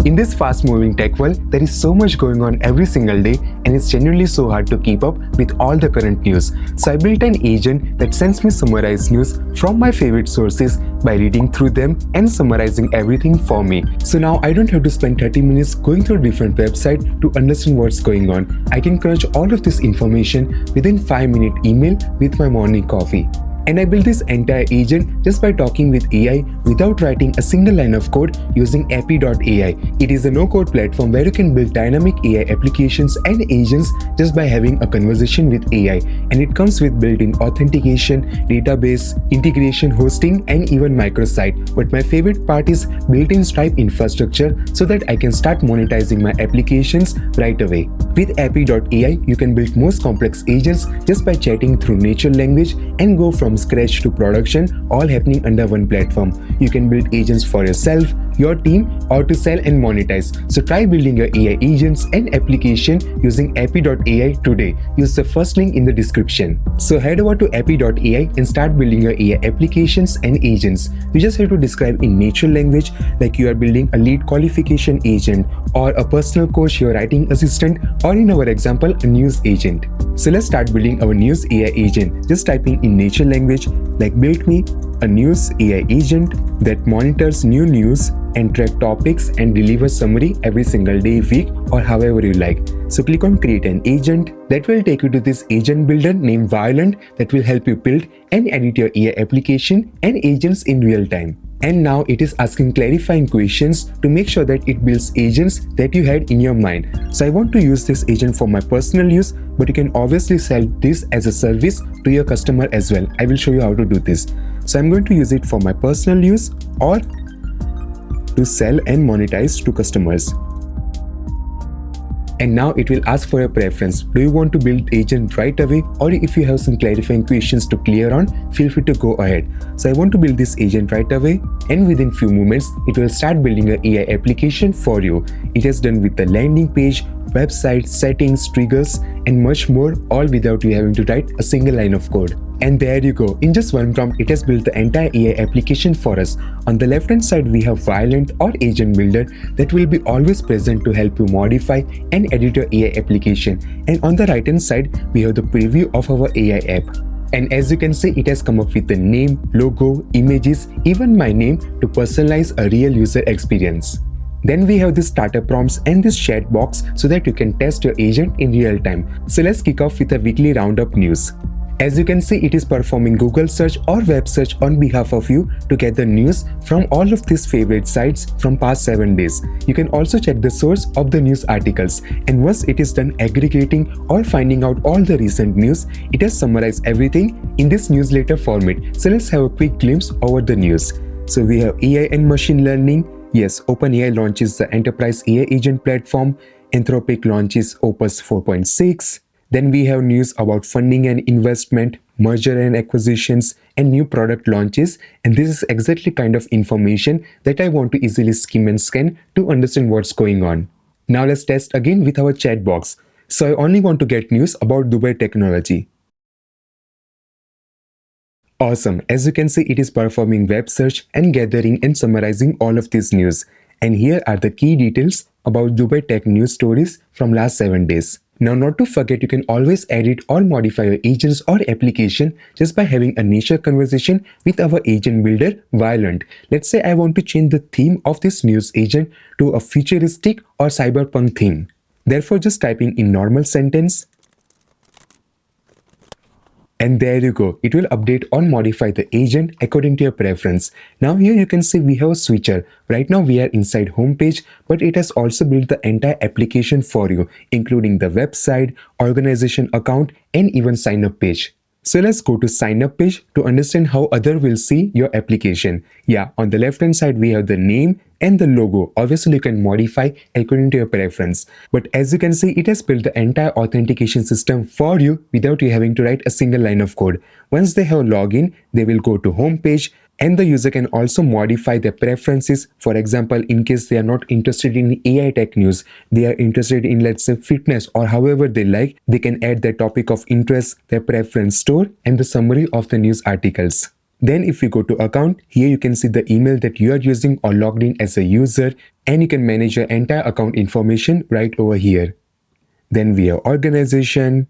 In this fast-moving tech world, there is so much going on every single day, and it's genuinely so hard to keep up with all the current news. So I built an agent that sends me summarized news from my favorite sources by reading through them and summarizing everything for me. So now I don't have to spend 30 minutes going through different websites to understand what's going on. I can crunch all of this information within 5-minute email with my morning coffee. And I built this entire agent just by talking with AI without writing a single line of code using Appy.AI. It is a no-code platform where you can build dynamic AI applications and agents just by having a conversation with AI. And it comes with built-in authentication, database, integration, hosting, and even microsite. But my favorite part is built-in Stripe infrastructure so that I can start monetizing my applications right away. With Appy.AI, you can build most complex agents just by chatting through natural language and go from scratch to production, all happening under one platform. You can build agents for yourself, your team, or to sell and monetize. So try building your AI agents and application using Appy.AI today. Use the first link in the description. So head over to Appy.AI and start building your AI applications and agents. You just have to describe in natural language like you are building a lead qualification agent or a personal coach, your writing assistant, or in our example, a news agent. So let's start building our news AI agent. Just typing in natural language like build me a news AI agent that monitors new news and track topics and deliver summary every single day, week, or however you like. So click on create an agent. That will take you to this agent builder named Violent that will help you build and edit your AI application and agents in real time. And now it is asking clarifying questions to make sure that it builds agents that you had in your mind. So I want to use this agent for my personal use, but you can obviously sell this as a service to your customer as well. I will show you how to do this. So I'm going to use it for my personal use or to sell and monetize to customers. And now it will ask for your preference. Do you want to build agent right away, or if you have some clarifying questions to clear on, feel free to go ahead. So I want to build this agent right away, and within few moments it will start building an AI application for you. It has done with the landing page, website, settings, triggers, and much more, all without you having to write a single line of code. And there you go, in just one prompt it has built the entire AI application for us. On the left hand side we have Violent or Agent Builder that will be always present to help you modify and edit your AI application. And on the right hand side we have the preview of our AI app. And as you can see, it has come up with the name, logo, images, even my name to personalize a real user experience. Then we have this starter prompts and this chat box so that you can test your agent in real time. So let's kick off with a weekly roundup news. As you can see, it is performing Google search or web search on behalf of you to get the news from all of these favorite sites from past 7 days. You can also check the source of the news articles, and once it is done aggregating or finding out all the recent news, it has summarized everything in this newsletter format. So let's have a quick glimpse over the news. So we have AI and machine learning. Yes, OpenAI launches the enterprise AI agent platform. Anthropic launches Opus 4.6. Then we have news about funding and investment, merger and acquisitions, and new product launches. And this is exactly kind of information that I want to easily skim and scan to understand what's going on. Now let's test again with our chat box. So I only want to get news about Dubai technology. Awesome. As you can see, it is performing web search and gathering and summarizing all of this news. And here are the key details about Dubai tech news stories from last 7 days. Now, not to forget, you can always edit or modify your agents or application just by having a nature conversation with our agent builder, Violent. Let's say I want to change the theme of this news agent to a futuristic or cyberpunk theme. Therefore, just typing in normal sentence. And there you go, it will update or modify the agent according to your preference. Now here you can see we have a switcher. Right now we are inside homepage, but it has also built the entire application for you, including the website, organization account, and even sign up page. So let's go to sign up page to understand how other will see your application. Yeah, on the left hand side we have the name and the logo. Obviously you can modify according to your preference. But as you can see, it has built the entire authentication system for you without you having to write a single line of code. Once they have login, they will go to home page, and the user can also modify their preferences. For example, in case they are not interested in AI tech news, they are interested in, let's say, fitness or however they like, they can add their topic of interest, their preference store, and the summary of the news articles. Then if we go to account, here you can see the email that you are using or logged in as a user, and you can manage your entire account information right over here. Then we have organization.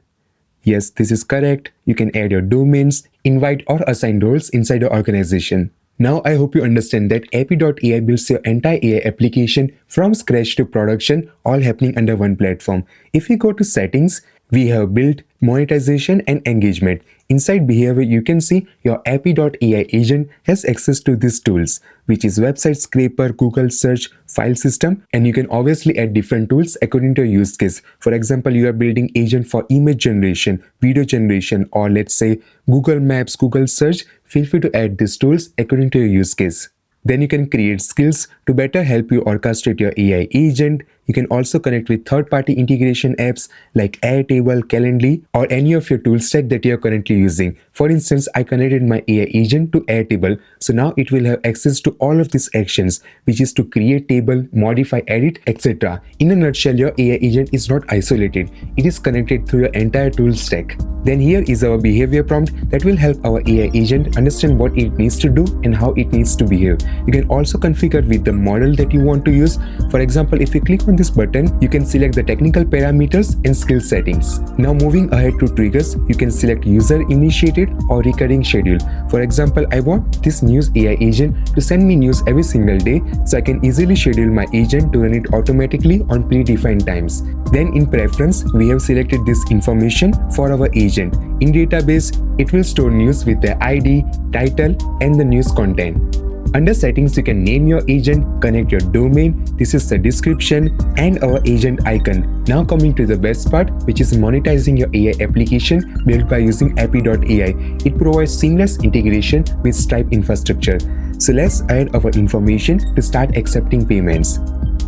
Yes, this is correct. You can add your domains, invite or assign roles inside your organization. Now I hope you understand that Appy.AI builds your entire AI application from scratch to production, all happening under one platform. If we go to settings, we have built monetization and engagement. Inside behavior, you can see your Appy.AI agent has access to these tools, which is website scraper, Google search, file system, and you can obviously add different tools according to your use case. For example, you are building agent for image generation, video generation, or let's say Google Maps, Google search. Feel free to add these tools according to your use case. Then you can create skills to better help you orchestrate your AI agent. You can also connect with third-party integration apps like Airtable, Calendly, or any of your tool stack that you are currently using. For instance, I connected my AI agent to Airtable, so now it will have access to all of these actions, which is to create table, modify, edit, etc. In a nutshell, your AI agent is not isolated. It is connected through your entire tool stack. Then here is our behavior prompt that will help our AI agent understand what it needs to do and how it needs to behave. You can also configure with the model that you want to use. For example, if you click on this button, you can select the technical parameters and skill settings. Now moving ahead to triggers, you can select user initiated or recurring schedule. For example, I want this news AI agent to send me news every single day, so I can easily schedule my agent to run it automatically on predefined times. Then in preference, we have selected this information for our agent. In database, it will store news with the ID, title, and the news content. Under settings, you can name your agent, connect your domain, this is the description, and our agent icon. Now coming to the best part, which is monetizing your AI application built by using Appy.AI. It provides seamless integration with Stripe infrastructure. So let's add our information to start accepting payments.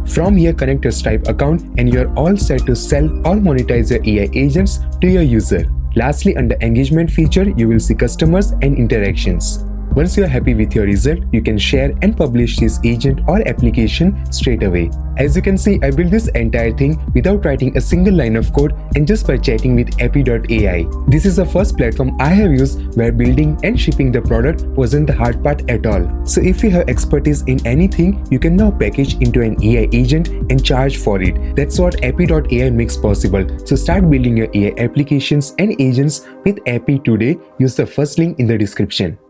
From here, connect your Stripe account and you're all set to sell or monetize your AI agents to your user. Lastly, under engagement feature, you will see customers and interactions. Once you are happy with your result, you can share and publish this agent or application straight away. As you can see, I built this entire thing without writing a single line of code and just by chatting with Appy.AI. This is the first platform I have used where building and shipping the product wasn't the hard part at all. So if you have expertise in anything, you can now package into an AI agent and charge for it. That's what Appy.AI makes possible. So start building your AI applications and agents with Appy today. Use the first link in the description.